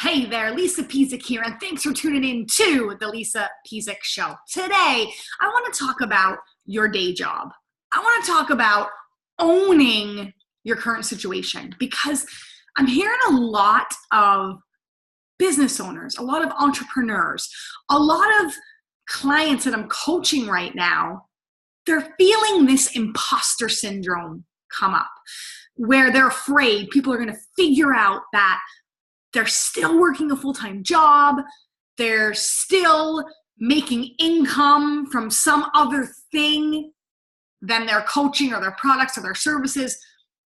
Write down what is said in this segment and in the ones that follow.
Hey there, Lisa Pezik here, and thanks for tuning in to the Lisa Pezik Show. Today, I want to talk about your day job. I want to talk about owning your current situation because I'm hearing a lot of business owners, a lot of entrepreneurs, a lot of clients that I'm coaching right now. They're feeling this imposter syndrome come up where they're afraid people are going to figure out that they're still working a full-time job. They're still making income from some other thing than their coaching or their products or their services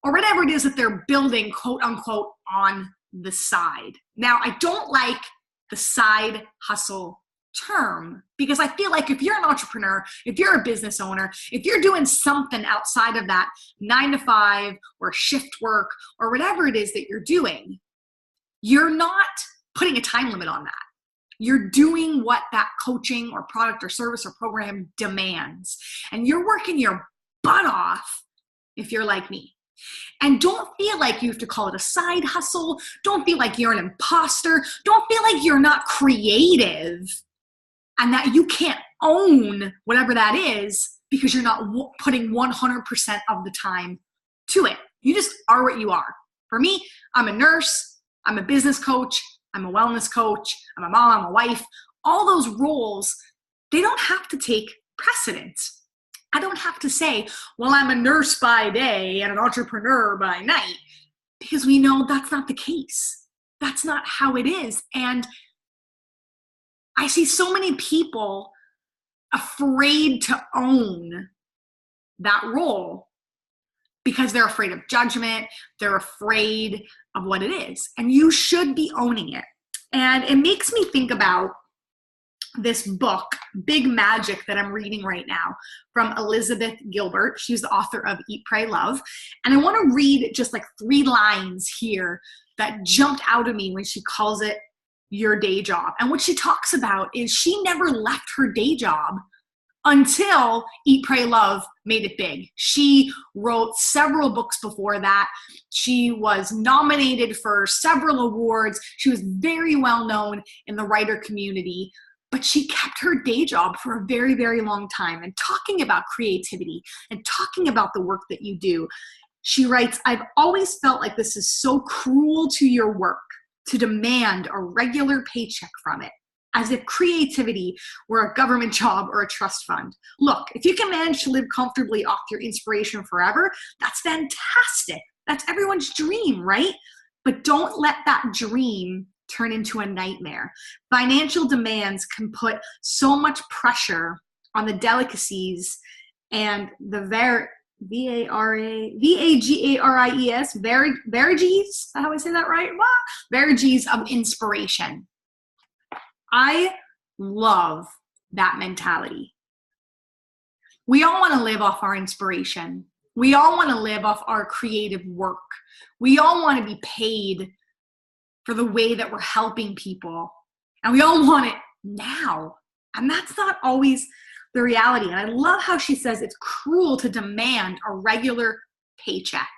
or whatever it is that they're building, quote unquote, on the side. Now, I don't like the side hustle term because I feel like if you're an entrepreneur, if you're a business owner, if you're doing something outside of that 9 to 5 or shift work or whatever it is that you're doing, you're not putting a time limit on that. You're doing what that coaching or product or service or program demands. And you're working your butt off if you're like me. And don't feel like you have to call it a side hustle. Don't feel like you're an imposter. Don't feel like you're not creative and that you can't own whatever that is because you're not putting 100% of the time to it. You just are what you are. For me, I'm a nurse. I'm a business coach, I'm a wellness coach, I'm a mom, I'm a wife. All those roles, they don't have to take precedence. I don't have to say, well, I'm a nurse by day and an entrepreneur by night, because we know that's not the case. That's not how it is. And I see so many people afraid to own that role because they're afraid of judgment, they're afraid of what it is. And you should be owning it. And it makes me think about this book, Big Magic, that I'm reading right now from Elizabeth Gilbert. She's the author of Eat, Pray, Love. And I want to read just like 3 lines here that jumped out at me when she calls it your day job. And what she talks about is she never left her day job until Eat, Pray, Love made it big. She wrote several books before that. She was nominated for several awards. She was very well known in the writer community, but she kept her day job for a very, very long time. And talking about creativity and talking about the work that you do, she writes, I've always felt like this is so cruel to your work to demand a regular paycheck from it, as if creativity were a government job or a trust fund. Look, if you can manage to live comfortably off your inspiration forever, that's fantastic. That's everyone's dream, right? But don't let that dream turn into a nightmare. Financial demands can put so much pressure on the delicacies and the V-A-G-A-R-I-E-S, verages, is that how I say that right? Verages of inspiration. I love that mentality. We all want to live off our inspiration. We all want to live off our creative work. We all want to be paid for the way that we're helping people. And we all want it now. And that's not always the reality. And I love how she says it's cruel to demand a regular paycheck.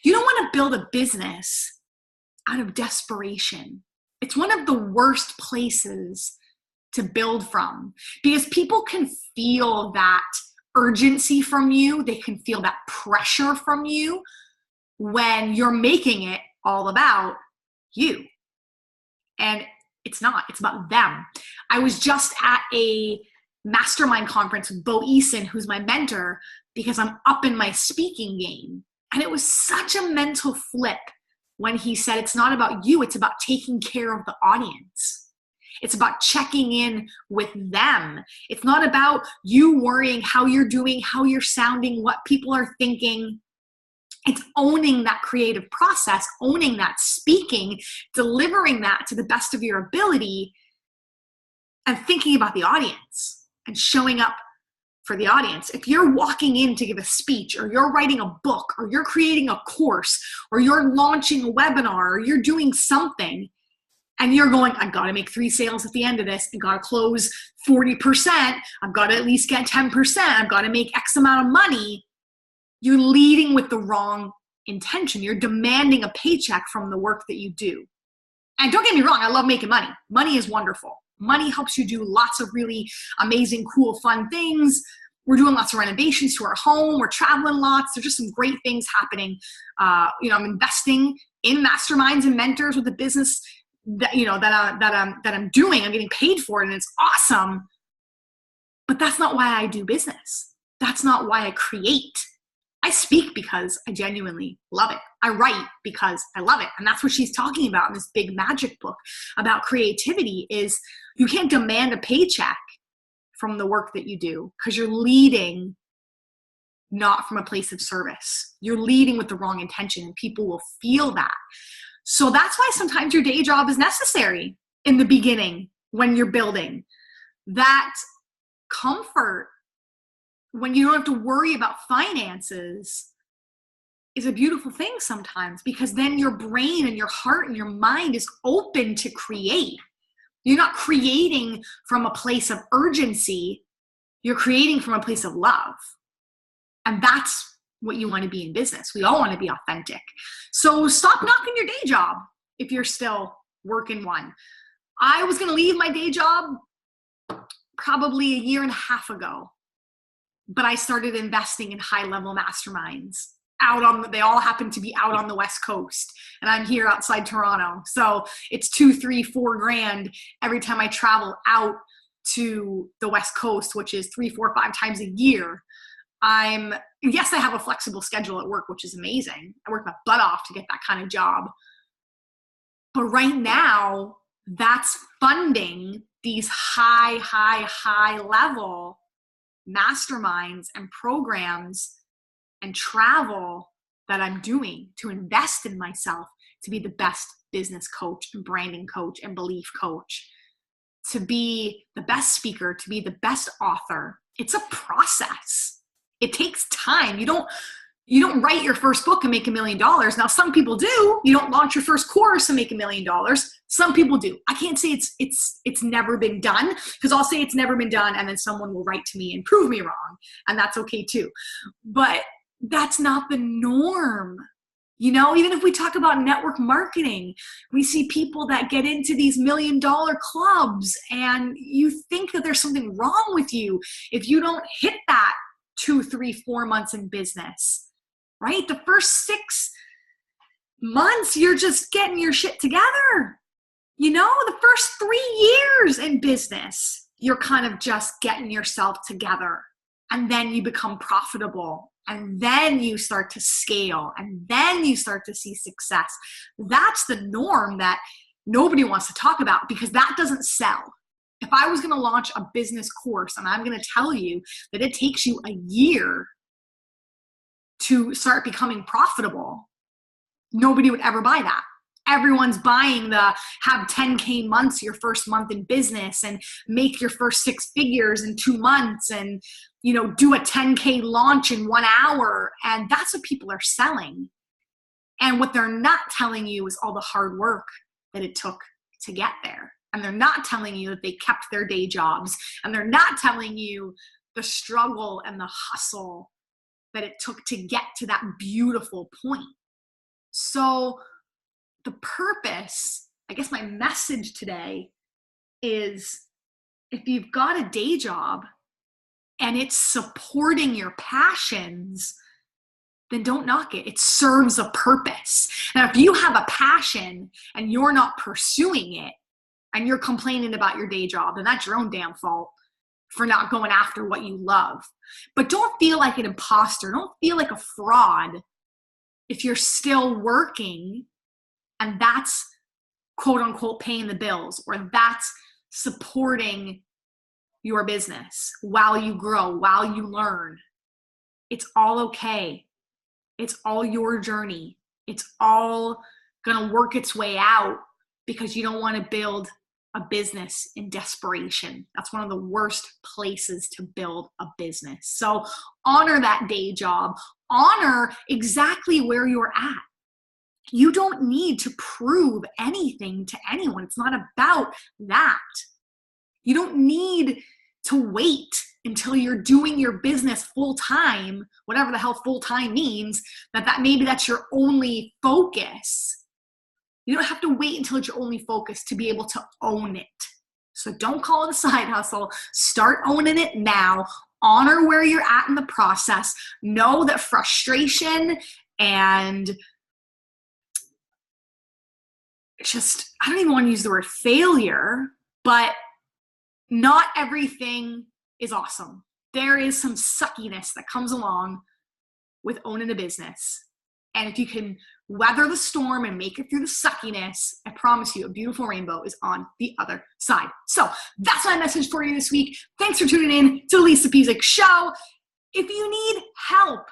You don't want to build a business out of desperation. It's one of the worst places to build from because people can feel that urgency from you. They can feel that pressure from you when you're making it all about you. And it's not. It's about them. I was just at a mastermind conference with Bo Eason, who's my mentor, because I'm up in my speaking game. And it was such a mental flip when he said, it's not about you, it's about taking care of the audience. It's about checking in with them. It's not about you worrying how you're doing, how you're sounding, what people are thinking. It's owning that creative process, owning that speaking, delivering that to the best of your ability, and thinking about the audience and showing up for the audience. If you're walking in to give a speech, or you're writing a book, or you're creating a course, or you're launching a webinar, or you're doing something, and you're going, I've got to make 3 sales at the end of this, I've got to close 40%, I've got to at least get 10%, I've got to make X amount of money, you're leading with the wrong intention. You're demanding a paycheck from the work that you do. And don't get me wrong, I love making money. Money is wonderful. Money helps you do lots of really amazing, cool, fun things. We're doing lots of renovations to our home. We're traveling lots. There's just some great things happening. I'm investing in masterminds and mentors with the business that I'm doing. I'm getting paid for it, and it's awesome. But that's not why I do business. That's not why I create. I speak because I genuinely love it. I write because I love it. And that's what she's talking about in this big magic book about creativity is you can't demand a paycheck from the work that you do because you're leading not from a place of service. You're leading with the wrong intention, and people will feel that. So that's why sometimes your day job is necessary in the beginning when you're building. That comfort when you don't have to worry about finances is a beautiful thing sometimes, because then your brain and your heart and your mind is open to create. You're not creating from a place of urgency. You're creating from a place of love. And that's what you want to be in business. We all want to be authentic. So stop knocking your day job if you're still working one. I was going to leave my day job probably a year and a half ago, but I started investing in high-level masterminds. They all happen to be out on the West Coast, and I'm here outside Toronto. So it's $2, $3, $4 grand every time I travel out to the West Coast, which is 3, 4, 5 times a year. Yes, I have a flexible schedule at work, which is amazing. I work my butt off to get that kind of job. But right now, that's funding these high level masterminds and programs and travel that I'm doing to invest in myself to be the best business coach and branding coach and belief coach, to be the best speaker, to be the best author. It's a process. It takes time. You don't write your first book and make $1 million. Now, some people do. You don't launch your first course and make $1 million. Some people do. I can't say it's never been done, because I'll say it's never been done and then someone will write to me and prove me wrong, and that's okay too. But that's not the norm. Even if we talk about network marketing, we see people that get into these $1 million clubs, and you think that there's something wrong with you if you don't hit that 2, 3, 4 months in business, right? The first 6 months, you're just getting your shit together. The first 3 years in business, you're kind of just getting yourself together, and then you become profitable. And then you start to scale, and then you start to see success. That's the norm that nobody wants to talk about, because that doesn't sell. If I was going to launch a business course and I'm going to tell you that it takes you a year to start becoming profitable, nobody would ever buy that. Everyone's buying the have 10K months your first month in business and make your first 6 figures in 2 months and, do a 10K launch in 1 hour. And that's what people are selling. And what they're not telling you is all the hard work that it took to get there. And they're not telling you that they kept their day jobs. And they're not telling you the struggle and the hustle that it took to get to that beautiful point. So the purpose, I guess my message today is, if you've got a day job and it's supporting your passions, then don't knock it. It serves a purpose. Now, if you have a passion and you're not pursuing it and you're complaining about your day job, then that's your own damn fault for not going after what you love. But don't feel like an imposter. Don't feel like a fraud if you're still working and that's quote unquote paying the bills, or that's supporting your business while you grow, while you learn. It's all okay. It's all your journey. It's all going to work its way out, because you don't want to build a business in desperation. That's one of the worst places to build a business. So honor that day job. Honor exactly where you're at. You don't need to prove anything to anyone. It's not about that. You don't need to wait until you're doing your business full time, whatever the hell full time means, maybe that's your only focus. You don't have to wait until it's your only focus to be able to own it. So don't call it a side hustle. Start owning it now. Honor where you're at in the process. Know that frustration and just, I don't even want to use the word failure, but not everything is awesome. There is some suckiness that comes along with owning a business. And if you can weather the storm and make it through the suckiness, I promise you a beautiful rainbow is on the other side. So that's my message for you this week. Thanks for tuning in to the Lisa Pezik Show. If you need help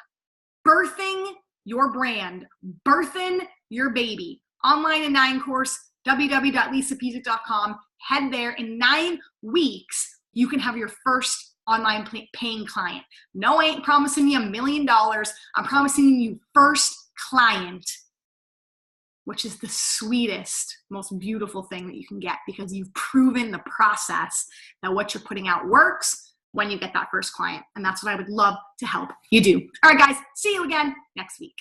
birthing your brand, birthing your baby, online in 9 course, www.lisapezik.com. Head there. In 9 weeks, you can have your first online paying client. No, I ain't promising you $1 million. I'm promising you first client, which is the sweetest, most beautiful thing that you can get, because you've proven the process that what you're putting out works when you get that first client. And that's what I would love to help you do. All right, guys, see you again next week.